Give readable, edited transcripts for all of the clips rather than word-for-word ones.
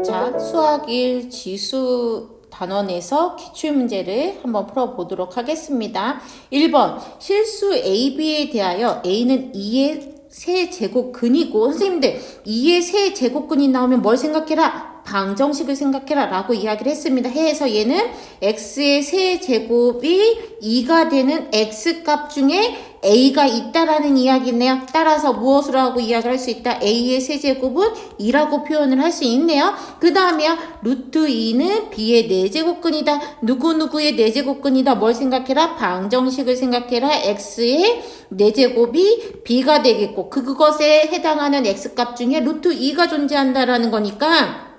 자, 수학 1 지수 단원에서 기출문제를 한번 풀어보도록 하겠습니다. 1번 실수 AB에 대하여 A는 2의 세제곱근이고, 선생님들 2의 세제곱근이 나오면 뭘 생각해라? 방정식을 생각해라 라고 이야기를 했습니다. 해서 얘는 x의 세제곱이 2가 되는 x값 중에 a가 있다라는 이야기네요. 따라서 무엇으로 하고 이야기를 할 수 있다? a의 세제곱은 2라고 표현을 할 수 있네요. 그 다음에요. 루트 2는 b의 4제곱근이다. 누구누구의 4제곱근이다. 뭘 생각해라? 방정식을 생각해라. x의 4제곱이 b가 되겠고, 그것에 해당하는 x값 중에 루트 2가 존재한다라는 거니까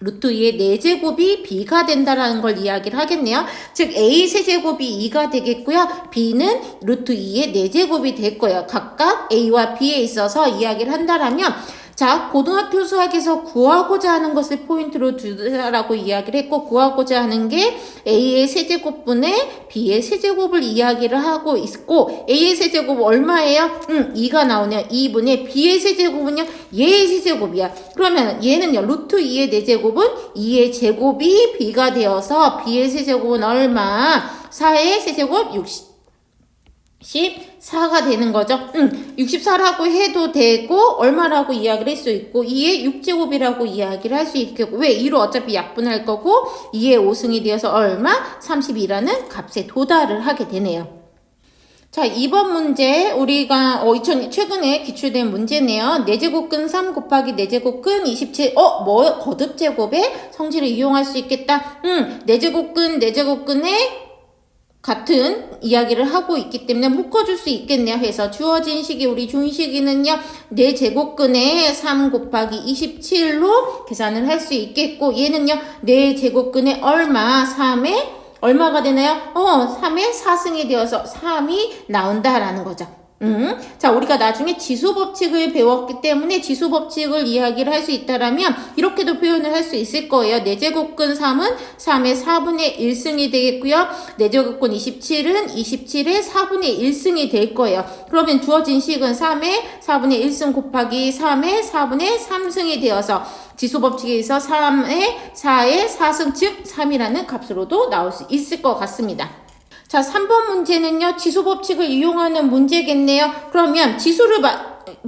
루트 2의 4제곱이 b가 된다라는 걸 이야기를 하겠네요. 즉 a 세제곱이 2가 되겠고요. b는 루트 2의 4제곱이 될 거예요. 각각 a와 b에 있어서 이야기를 한다라면, 자, 고등학교 수학에서 구하고자 하는 것을 포인트로 두라고 이야기를 했고, 구하고자 하는 게 a의 세제곱분의 b의 세제곱을 이야기를 하고 있고, a의 세제곱 얼마예요? 2가 나오네요. 2분의 b의 세제곱은요, 얘의 세제곱이야. 그러면 얘는요, 루트 2의 4제곱은 2의 제곱이 b가 되어서 b의 세제곱은 얼마? 4의 세제곱 64가 되는 거죠. 64라고 해도 되고, 얼마라고 이야기를 할 수 있고, 2의 6제곱이라고 이야기를 할 수 있겠고, 왜? 2로 어차피 약분할 거고, 2의 5승이 되어서 얼마? 32라는 값에 도달을 하게 되네요. 자, 2번 문제, 우리가 최근에 기출된 문제네요. 4제곱근 3 곱하기 4제곱근 27. 거듭제곱의 성질을 이용할 수 있겠다. 4제곱근의 같은 이야기를 하고 있기 때문에 묶어줄 수 있겠네요. 해서 주어진 식이, 우리 준식이는요, 4제곱근에 3 곱하기 27로 계산을 할 수 있겠고, 얘는요, 4제곱근에 얼마? 3에 얼마가 되나요? 3의 4승이 되어서 3이 나온다라는 거죠. 자, 우리가 나중에 지수법칙을 배웠기 때문에 지수법칙을 이야기를 할 수 있다라면 이렇게도 표현을 할 수 있을 거예요. 4제곱근 3은 3의 4분의 1승이 되겠고요. 4제곱근 27은 27의 4분의 1승이 될 거예요. 그러면 주어진 식은 3의 4분의 1승 곱하기 3의 4분의 3승이 되어서 지수법칙에서 3의 4의 4승, 즉 3이라는 값으로도 나올 수 있을 것 같습니다. 자, 3번 문제는요, 지수법칙을 이용하는 문제겠네요. 그러면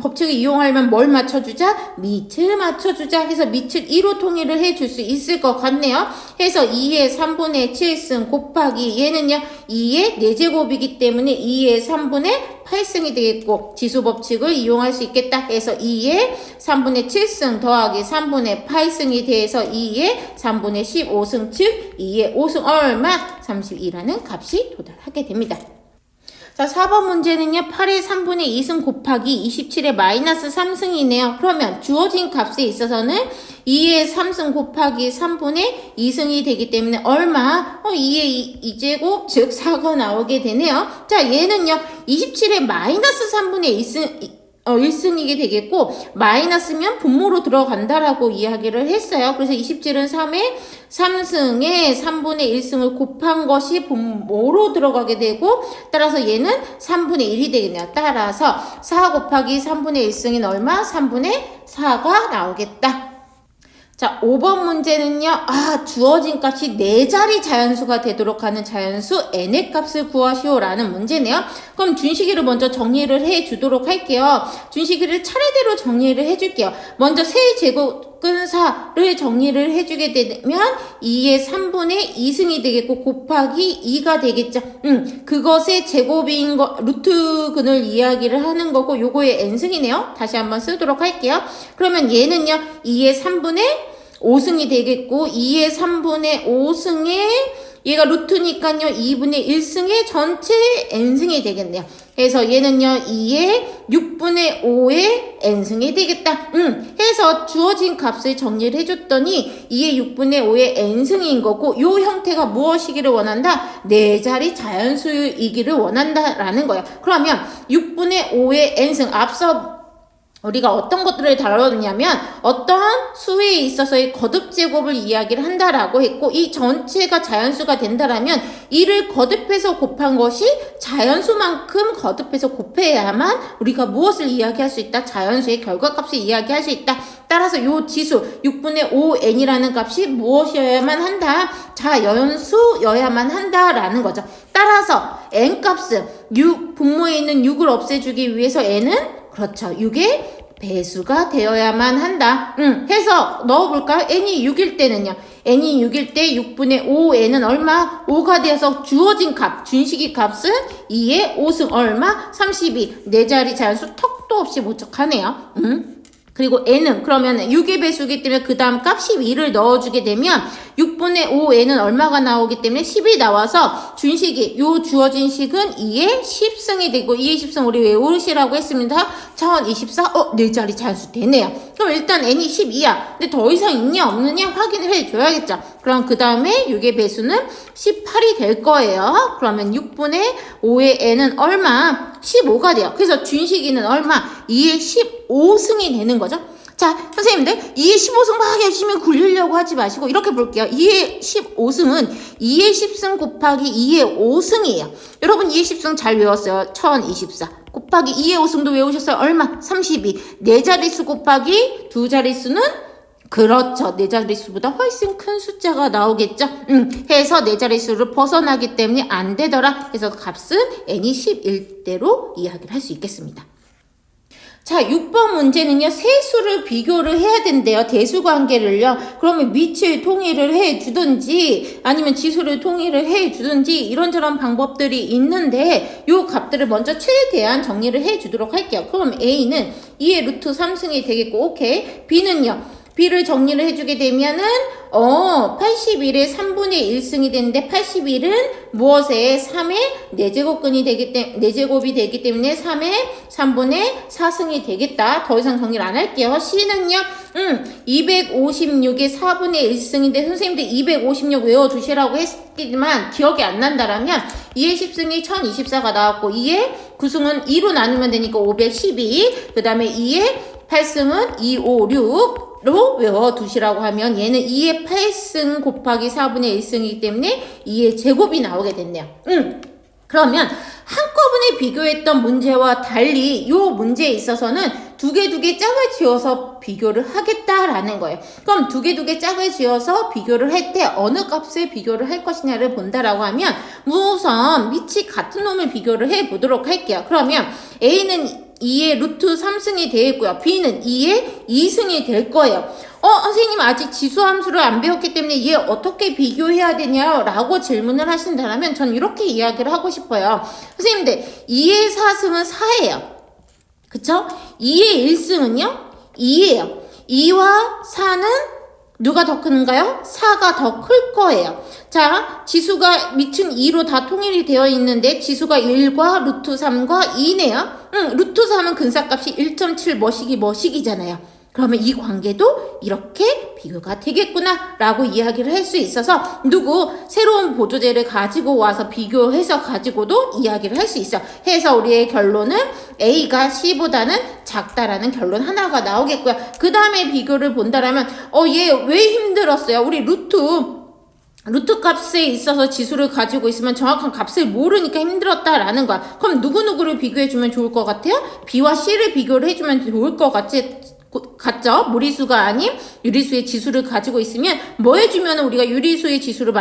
법칙을 이용하려면 뭘 맞춰주자? 밑을 맞춰주자 해서 밑을 2로 통일을 해줄 수 있을 것 같네요. 해서 2의 3분의 7승 곱하기 얘는요, 2의 4제곱이기 때문에 2의 3분의 8승이 되겠고, 지수법칙을 이용할 수 있겠다 해서 2의 3분의 7승 더하기 3분의 8승이 돼서 2의 3분의 15승, 즉 2의 5승 얼마? 32라는 값이 도달하게 됩니다. 자, 4번 문제는요, 8의 3분의 2승 곱하기 27의 마이너스 3승이네요. 그러면 주어진 값에 있어서는 2의 3승 곱하기 3분의 2승이 되기 때문에 얼마? 2의 2제곱, 즉 4가 나오게 되네요. 자, 얘는요, 27의 마이너스 3분의 1승이게 되겠고, 마이너스면 분모로 들어간다라고 이야기를 했어요. 그래서 27은 3의 3승에 3분의 1승을 곱한 것이 분모로 들어가게 되고, 따라서 얘는 3분의 1이 되겠네요. 따라서 4 곱하기 3분의 1승인 얼마? 3분의 4가 나오겠다. 자, 5번 문제는요, 주어진 값이 4자리 자연수가 되도록 하는 자연수 n의 값을 구하시오라는 문제네요. 그럼 준식이를 먼저 정리를 해 주도록 할게요. 준식이를 차례대로 정리를 해 줄게요. 먼저 세제곱근사를 정리를 해 주게 되면 2의 3분의 2승이 되겠고, 곱하기 2가 되겠죠. 그것의 제곱인 루트근을 이야기를 하는 거고, 요거의 n승이네요. 다시 한번 쓰도록 할게요. 그러면 얘는요, 2의 3분의 5승이 되겠고, 2의 3분의 5승에 얘가 루트니까요, 2분의 1승의 전체 n승이 되겠네요. 그래서 얘는요, 2의 6분의 5의 n승이 되겠다. 해서 주어진 값을 정리를 해줬더니 2의 6분의 5의 n승인 거고, 요 형태가 무엇이기를 원한다? 4자리 자연수이기를 원한다라는 거예요. 그러면 6분의 5의 n승, 앞서 우리가 어떤 것들을 다뤘냐면 어떠한 수에 있어서의 거듭제곱을 이야기를 한다라고 했고, 이 전체가 자연수가 된다라면 이를 거듭해서 곱한 것이 자연수만큼 거듭해서 곱해야만 우리가 무엇을 이야기할 수 있다? 자연수의 결과값을 이야기할 수 있다. 따라서 요 지수 6분의 5n이라는 값이 무엇이어야만 한다? 자연수여야만 한다라는 거죠. 따라서 n값은 6, 분모에 있는 6을 없애주기 위해서 n은 그렇죠. 6의 배수가 되어야만 한다. 해서 넣어볼까요? n이 6일 때는요. n이 6일 때 6분의 5n은 얼마? 5가 되어서 주어진 값, 준식이 값은 2의 5승 얼마? 32. 네 자리 자연수 턱도 없이 모척하네요. 그리고 n은 그러면 6의 배수기 때문에 그 다음 값 12를 넣어주게 되면 6분의 5n은 얼마가 나오기 때문에 10이 나와서 준식이 요 주어진 식은 2의 10승이 되고 2의 10승 우리 외우시라고 했습니다. 1024 네 자리 자연수 되네요. 그럼 일단 n이 12야. 근데 더 이상 있냐 없느냐 확인을 해줘야겠죠. 그럼 그 다음에 6의 배수는 18이 될 거예요. 그러면 6분의 5의 n은 얼마? 15가 돼요. 그래서 준식이는 얼마? 2의 15승이 되는 거죠. 자, 선생님들 2의 15승 막 열심히 굴리려고 하지 마시고 이렇게 볼게요. 2의 15승은 2의 10승 곱하기 2의 5승이에요. 여러분 2의 10승 잘 외웠어요. 1024 곱하기 2의 5승도 외우셨어요. 얼마? 32. 네 자릿수 곱하기 두 자릿수는 그렇죠. 네 자릿수보다 훨씬 큰 숫자가 나오겠죠. 해서 네 자릿수를 벗어나기 때문에 안 되더라. 그래서 값은 n이 11대로 이야기를 할 수 있겠습니다. 자, 6번 문제는요, 세 수를 비교를 해야 된대요. 대수관계를요. 그러면 밑을 통일을 해주든지, 아니면 지수를 통일을 해주든지, 이런저런 방법들이 있는데, 요 값들을 먼저 최대한 정리를 해주도록 할게요. 그럼 A는 2의 루트 3승이 되겠고, 오케이. B는요, B를 정리를 해주게 되면은 81의 3분의 1승이 되는데 81은 무엇에 3의 4제곱근이 되기 때문에 4제곱이 되기 때문에 3의 3분의 4승이 되겠다. 더 이상 정리를 안 할게요. C는요. 256의 4분의 1승인데 선생님들 256 외워두시라고 했지만 기억이 안 난다라면 2의 10승이 1024가 나왔고 2의 9승은 2로 나누면 되니까 512, 그 다음에 2의 8승은 256 로 외워두시라고 하면 얘는 2의 8승 곱하기 4분의 1승이기 때문에 2의 제곱이 나오게 됐네요. 그러면 한꺼번에 비교했던 문제와 달리 이 문제에 있어서는 두 개 짝을 지어서 비교를 하겠다라는 거예요. 그럼 두 개 짝을 지어서 비교를 할 때 어느 값에 비교를 할 것이냐를 본다라고 하면 우선 밑이 같은 놈을 비교를 해보도록 할게요. 그러면 A는 2의 루트 3승이 되겠고요. B는 2의 2승이 될 거예요. 선생님 아직 지수함수를 안 배웠기 때문에 얘 어떻게 비교해야 되냐라고 질문을 하신다면 전 이렇게 이야기를 하고 싶어요. 선생님들 2의 4승은 4예요. 그쵸? 2의 1승은요? 2예요. 2와 4는 누가 더 큰가요? 4가 더 클 거예요. 자, 지수가 밑은 2로 다 통일이 되어 있는데 지수가 1과 루트 3과 2네요. 루트 3은 근사값이 1.7 뭐시기잖아요. 그러면 이 관계도 이렇게 비교가 되겠구나 라고 이야기를 할 수 있어서 새로운 보조제를 가지고 와서 비교해서 가지고도 이야기를 할 수 있어. 해서 우리의 결론은 A가 C보다는 작다라는 결론 하나가 나오겠고요. 그 다음에 비교를 본다라면 얘 왜 힘들었어요? 우리 루트 값에 있어서 지수를 가지고 있으면 정확한 값을 모르니까 힘들었다라는 거야. 그럼 누구누구를 비교해주면 좋을 것 같아요? B와 C를 비교를 해주면 좋을 것 같죠? 무리수가 아닌 유리수의 지수를 가지고 있으면 뭐 해주면 우리가 유리수의 지수를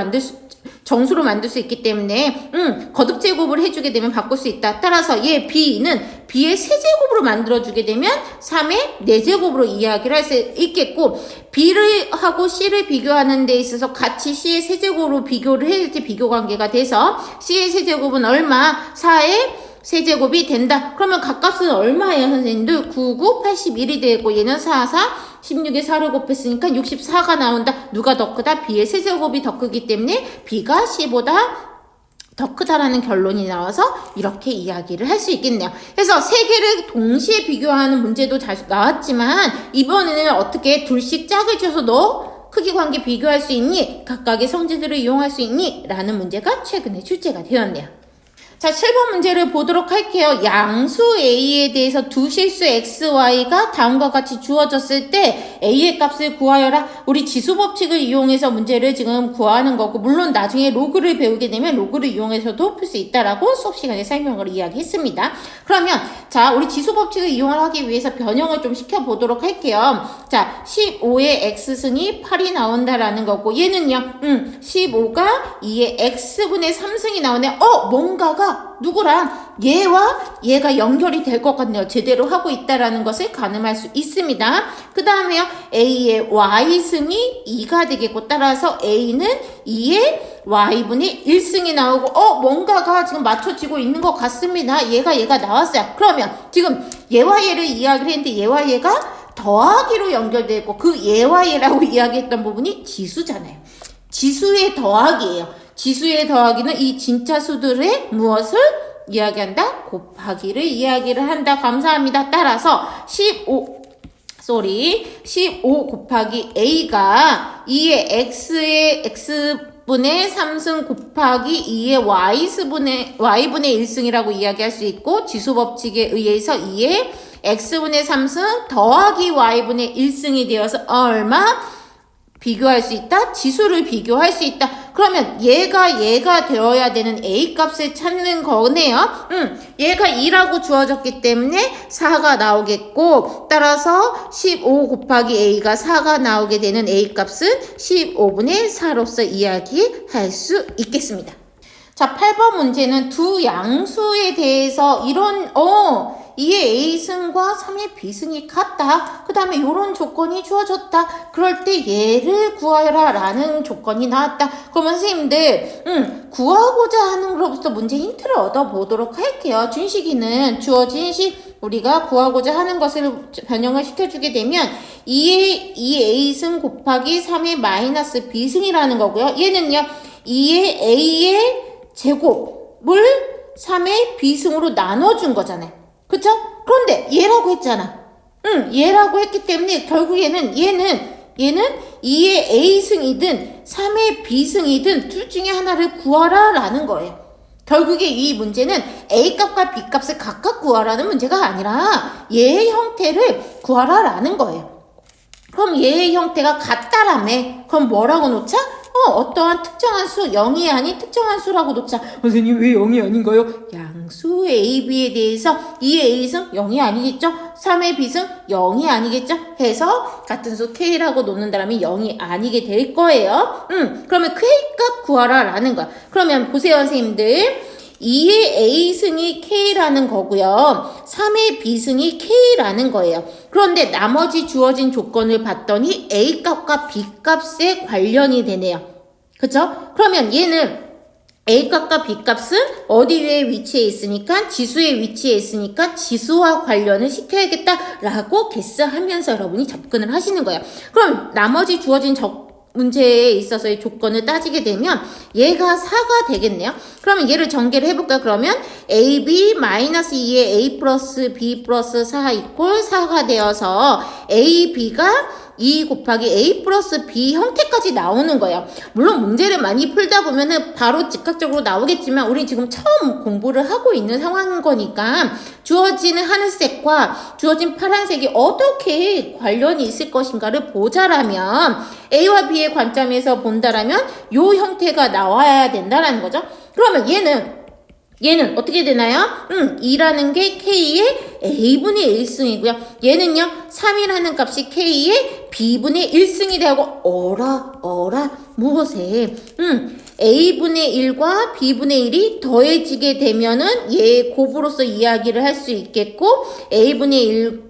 정수로 만들 수 있기 때문에 거듭제곱을 해주게 되면 바꿀 수 있다. 따라서 얘 B는 B의 세제곱으로 만들어주게 되면 3의 4제곱으로 이야기를 할 수 있겠고 B를 하고 C를 비교하는 데 있어서 같이 C의 세제곱으로 비교를 해야 때 비교관계가 돼서 C의 세제곱은 얼마? 4의 세제곱이 된다. 그러면 각값은 얼마예요, 선생님들? 99, 81이 되고 얘는 4, 16에 4를 곱했으니까 64가 나온다. 누가 더 크다? B의 세제곱이 더 크기 때문에 B가 C보다 더 크다라는 결론이 나와서 이렇게 이야기를 할 수 있겠네요. 그래서 세 개를 동시에 비교하는 문제도 잘 나왔지만 이번에는 어떻게 둘씩 짝을 줘서 너 크기 관계 비교할 수 있니? 각각의 성질들을 이용할 수 있니? 라는 문제가 최근에 출제가 되었네요. 자, 7번 문제를 보도록 할게요. 양수 A에 대해서 두 실수 XY가 다음과 같이 주어졌을 때 A의 값을 구하여라. 우리 지수 법칙을 이용해서 문제를 지금 구하는 거고, 물론 나중에 로그를 배우게 되면 로그를 이용해서도 풀 수 있다라고 수업 시간에 설명을 이야기했습니다. 그러면 자, 우리 지수 법칙을 이용을 하기 위해서 변형을 좀 시켜보도록 할게요. 자, 15의 X승이 8이 나온다라는 거고, 얘는요, 15가 2의 X분의 3승이 나오네. 뭔가가 누구랑 얘와 얘가 연결이 될 것 같네요. 제대로 하고 있다라는 것을 가늠할 수 있습니다. 그 다음에요, A의 Y승이 2가 되겠고, 따라서 A는 2의 Y분의 1승이 나오고, 뭔가가 지금 맞춰지고 있는 것 같습니다. 얘가 나왔어요. 그러면 지금 얘와 얘를 이야기를 했는데 얘와 얘가 더하기로 연결되어 있고, 그 얘와 얘라고 이야기했던 부분이 지수잖아요. 지수의 더하기예요. 지수의 더하기는 이 진짜 수들의 무엇을 이야기한다? 곱하기를 이야기를 한다. 감사합니다. 따라서 15 곱하기 A가 2의 X분의 3승 곱하기 2의 Y분의 1승이라고 이야기할 수 있고, 지수 법칙에 의해서 2의 X분의 3승 더하기 Y분의 1승이 되어서 얼마? 비교할 수 있다? 지수를 비교할 수 있다. 그러면 얘가 되어야 되는 A 값을 찾는 거네요. 얘가 2라고 주어졌기 때문에 4가 나오겠고, 따라서 15 곱하기 A가 4가 나오게 되는 A 값은 15분의 4로서 이야기할 수 있겠습니다. 자, 8번 문제는 두 양수에 대해서 이런 2의 A승과 3의 B승이 같다. 그 다음에 이런 조건이 주어졌다. 그럴 때 얘를 구하여라 라는 조건이 나왔다. 그러면 선생님들 구하고자 하는 것부터 문제 힌트를 얻어보도록 할게요. 준식이는 주어진 식 우리가 구하고자 하는 것을 변형을 시켜주게 되면 2의 A승 곱하기 3의 마이너스 B승이라는 거고요. 얘는요, 2의 A의 제곱을 3의 B승으로 나눠준 거잖아요. 그쵸? 그런데 얘라고 했잖아. 얘라고 했기 때문에 결국 얘는 2의 A승이든 3의 B승이든 둘 중에 하나를 구하라 라는 거예요. 결국에 이 문제는 A값과 B값을 각각 구하라는 문제가 아니라 얘의 형태를 구하라 라는 거예요. 그럼 얘의 형태가 같다라며. 그럼 뭐라고 놓자? 어떠한 특정한 수, 0이 아닌 특정한 수라고 놓자. 선생님, 왜 0이 아닌가요? 양수 A, B에 대해서 2의 A승 0이 아니겠죠? 3의 B승 0이 아니겠죠? 해서 같은 수 K라고 놓는다면 0이 아니게 될 거예요. 그러면 K값 구하라 라는 거야. 그러면 보세요, 선생님들. 2의 A승이 K라는 거고요. 3의 B승이 K라는 거예요. 그런데 나머지 주어진 조건을 봤더니 A값과 B값에 관련이 되네요. 그쵸? 그러면 얘는 A값과 B값은 어디에 위치해 있으니까 지수에 위치해 있으니까 지수와 관련을 시켜야겠다라고 개스하면서 여러분이 접근을 하시는 거예요. 그럼 나머지 주어진 문제에 있어서의 조건을 따지게 되면 얘가 4가 되겠네요. 그러면 얘를 전개를 해볼까요? 그러면 AB 마이너스 2의 A 플러스 B 플러스 4 이꼴 4가 되어서 AB가 2 곱하기 A 플러스 B 형태까지 나오는 거예요. 물론 문제를 많이 풀다 보면은 바로 즉각적으로 나오겠지만 우리 지금 처음 공부를 하고 있는 상황인 거니까 주어지는 하늘색과 주어진 파란색이 어떻게 관련이 있을 것인가를 보자라면 A와 B의 관점에서 본다라면 요 형태가 나와야 된다라는 거죠. 그러면 얘는 어떻게 되나요? 2라는 게 K의 A분의 1승이고요. 얘는요, 3이라는 값이 K의 B분의 1승이 되고, 무엇에? A분의 1과 B분의 1이 더해지게 되면은 얘의 곱으로서 이야기를 할 수 있겠고, A분의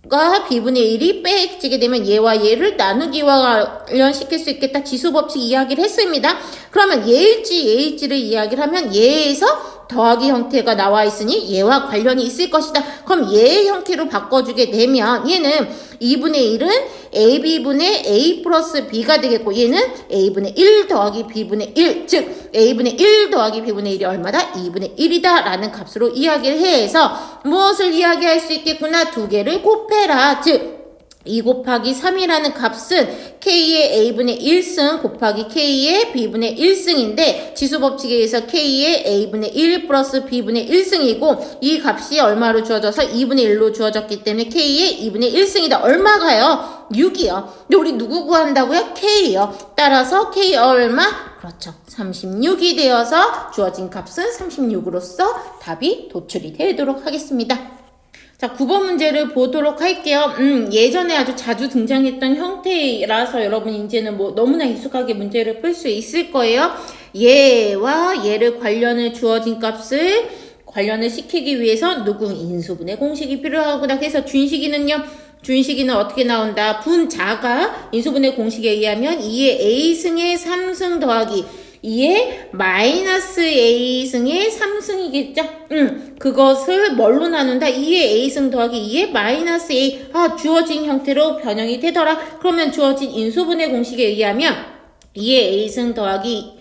1과 B분의 1이 빼지게 되면 얘와 얘를 나누기와 관련시킬 수 있겠다. 지수법칙 이야기를 했습니다. 그러면 얘일지를 이야기를 하면 얘에서 더하기 형태가 나와 있으니 얘와 관련이 있을 것이다. 그럼 얘의 형태로 바꿔주게 되면 얘는 2분의 1은 AB분의 A 플러스 B가 되겠고 얘는 A분의 1 더하기 B분의 1 즉 A분의 1 더하기 B분의 1이 얼마다? 2분의 1이다 라는 값으로 이야기를 해서 무엇을 이야기할 수 있겠구나? 두 개를 곱해라. 즉 2 곱하기 3이라는 값은 K의 A분의 1승 곱하기 K의 B분의 1승인데 지수법칙에 의해서 K의 A분의 1 플러스 B분의 1승이고 이 값이 얼마로 주어져서 2분의 1로 주어졌기 때문에 K의 2분의 1승이다. 얼마가요? 6이요. 근데 우리 누구 구한다고요? K요. 따라서 K 얼마? 그렇죠. 36이 되어서 주어진 값은 36으로서 답이 도출이 되도록 하겠습니다. 자, 9번 문제를 보도록 할게요. 예전에 아주 자주 등장했던 형태라서 여러분 이제는 뭐 너무나 익숙하게 문제를 풀 수 있을 거예요. 얘와 얘를 관련을 주어진 값을 관련을 시키기 위해서 누구 인수분해 공식이 필요하구나. 그래서 준식이는 어떻게 나온다? 분자가 인수분해 공식에 의하면 2의 A승의 3승 더하기 2의 마이너스 A승의 3승이겠죠? 그것을 뭘로 나눈다? 2의 A승 더하기 2의 마이너스 A. 주어진 형태로 변형이 되더라. 그러면 주어진 인수분해 공식에 의하면 2의 A승 더하기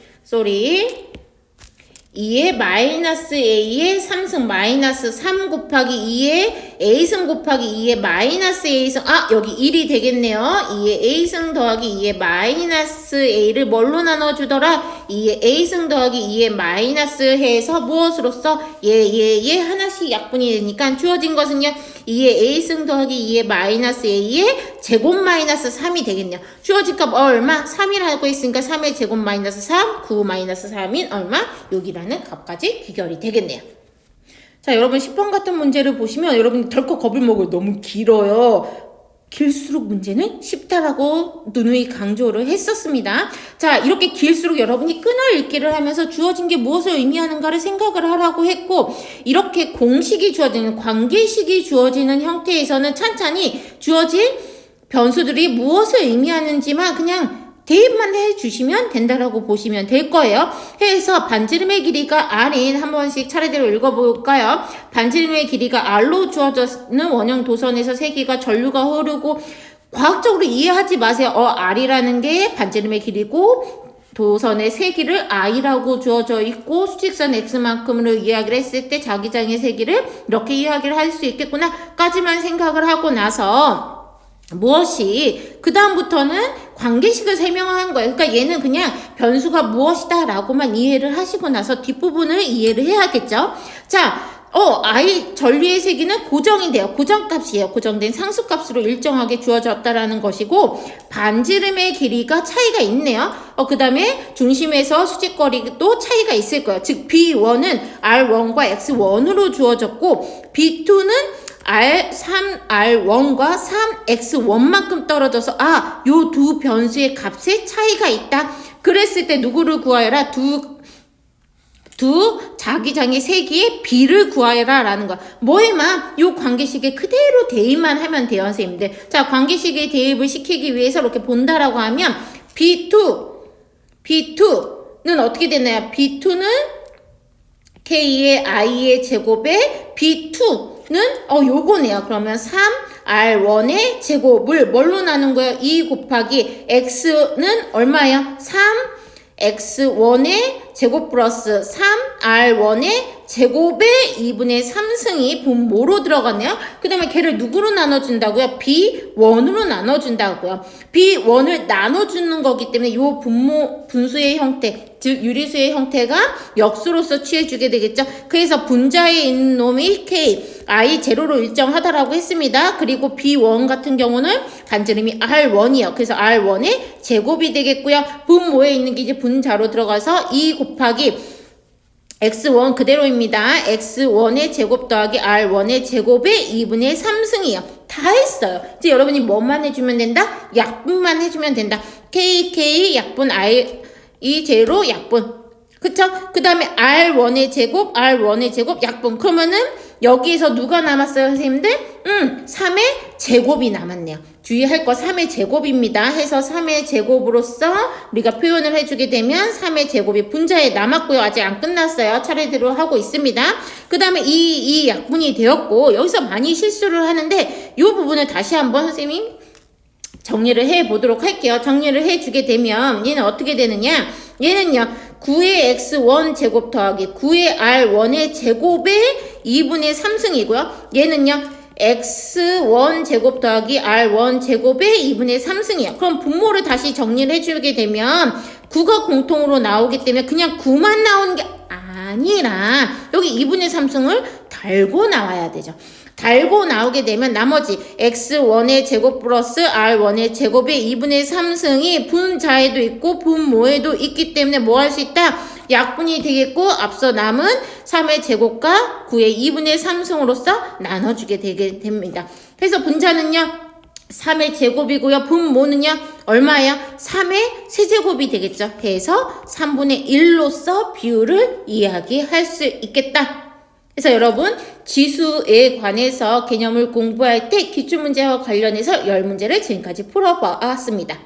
2의 마이너스 A의 3승 마이너스 3 곱하기 2의 A승 곱하기 2의 마이너스 A승 여기 1이 되겠네요. 2의 A승 더하기 2의 마이너스 A를 뭘로 나눠주더라? 2의 A승 더하기 2의 마이너스 해서 무엇으로써? 얘 하나씩 약분이 되니까 주어진 것은요. 2의 A승 더하기 2의 마이너스 A의 제곱 마이너스 3이 되겠네요. 주어진 값 얼마? 3이라고 했으니까 3의 제곱 마이너스 3, 9 마이너스 3인 얼마? 6이라는 값까지 귀결이 되겠네요. 자, 여러분 10번 같은 문제를 보시면 여러분이 덜컥 겁을 먹어요. 너무 길어요. 길수록 문제는 쉽다라고 누누이 강조를 했었습니다. 자, 이렇게 길수록 여러분이 끊어읽기를 하면서 주어진 게 무엇을 의미하는가를 생각을 하라고 했고, 이렇게 공식이 주어지는 관계식이 주어지는 형태에서는 찬찬히 주어진 변수들이 무엇을 의미하는지만 그냥 대입만 해주시면 된다라고 보시면 될 거예요. 해서 반지름의 길이가 R인 한 번씩 차례대로 읽어볼까요? 반지름의 길이가 R로 주어졌는 원형 도선에서 세기가 전류가 흐르고 과학적으로 이해하지 마세요. R이라는 게 반지름의 길이고 도선의 세기를 I라고 주어져 있고 수직선 X만큼으로 이야기를 했을 때 자기장의 세기를 이렇게 이야기를 할 수 있겠구나 까지만 생각을 하고 나서 무엇이 그 다음부터는 관계식을 설명한 거예요. 그러니까 얘는 그냥 변수가 무엇이다 라고만 이해를 하시고 나서 뒷부분을 이해를 해야겠죠. 자, 전류의 세기는 고정이 돼요. 고정값이에요. 고정된 상수값으로 일정하게 주어졌다라는 것이고 반지름의 길이가 차이가 있네요. 그 다음에 중심에서 수직거리도 차이가 있을 거예요. 즉 B1은 R1과 X1으로 주어졌고 B2는 R1과 3X1만큼 떨어져서 요 두 변수의 값에 차이가 있다. 그랬을 때 누구를 구하여라? 두 자기장의 세기의 B를 구하여라 라는 거야. 뭐에만 요 관계식에 그대로 대입만 하면 돼요, 선생님들. 자, 관계식에 대입을 시키기 위해서 이렇게 본다라고 하면 B2는 어떻게 되나요? B2는 K의 I의 제곱에 B2는 요거네요. 그러면 3R1의 제곱을 뭘로 나눈 거예요? 2 곱하기 X는 얼마예요? 3X1의 제곱 플러스 3R1의 제곱의 2분의 3승이 분모로 들어갔네요. 그 다음에 걔를 누구로 나눠준다고요? B1으로 나눠준다고요. B1을 나눠주는 거기 때문에 이 분수의 형태, 즉 유리수의 형태가 역수로서 취해주게 되겠죠. 그래서 분자에 있는 놈이 K, I 제로로 일정하다라고 했습니다. 그리고 B1 같은 경우는 반지름이 R1이요. 그래서 R1의 제곱이 되겠고요. 분모에 있는 게 이제 분자로 들어가서 2 곱하기 X1 그대로입니다. X1의 제곱 더하기 R1의 제곱의 2분의 3승이요. 다 했어요. 이제 여러분이 뭐만 해주면 된다? 약분만 해주면 된다. KK 약분 I 제로 약분. 그쵸? 그 다음에 R1의 제곱 약분. 그러면은 여기에서 누가 남았어요, 선생님들? 3의 제곱이 남았네요. 주의할 거 3의 제곱입니다. 해서 3의 제곱으로서 우리가 표현을 해주게 되면 3의 제곱이 분자에 남았고요. 아직 안 끝났어요. 차례대로 하고 있습니다. 그 다음에 이 약분이 되었고 여기서 많이 실수를 하는데 이 부분을 다시 한번 선생님 정리를 해보도록 할게요. 정리를 해주게 되면 얘는 어떻게 되느냐? 얘는요. 9의 X1 제곱 더하기 9의 R1의 제곱의 2분의 3승이고요. 얘는요. x1 제곱 더하기 r1 제곱의 2분의 3승이야. 그럼 분모를 다시 정리를 해주게 되면 9가 공통으로 나오기 때문에 그냥 9만 나오는 게 아니라 여기 2분의 3승을 달고 나와야 되죠. 달고 나오게 되면 나머지 x1의 제곱 플러스 r1의 제곱의 2분의 3승이 분자에도 있고 분모에도 있기 때문에 뭐 할 수 있다? 약분이 되겠고 앞서 남은 3의 제곱과 9의 2분의 3승으로서 나눠주게 되게 됩니다. 그래서 분자는요 3의 제곱이고요. 분모는요 얼마예요? 3의 세제곱이 되겠죠. 해서 3분의 1로서 비율을 이야기할 수 있겠다. 그래서 여러분 지수에 관해서 개념을 공부할 때 기출문제와 관련해서 10문제를 지금까지 풀어보았습니다.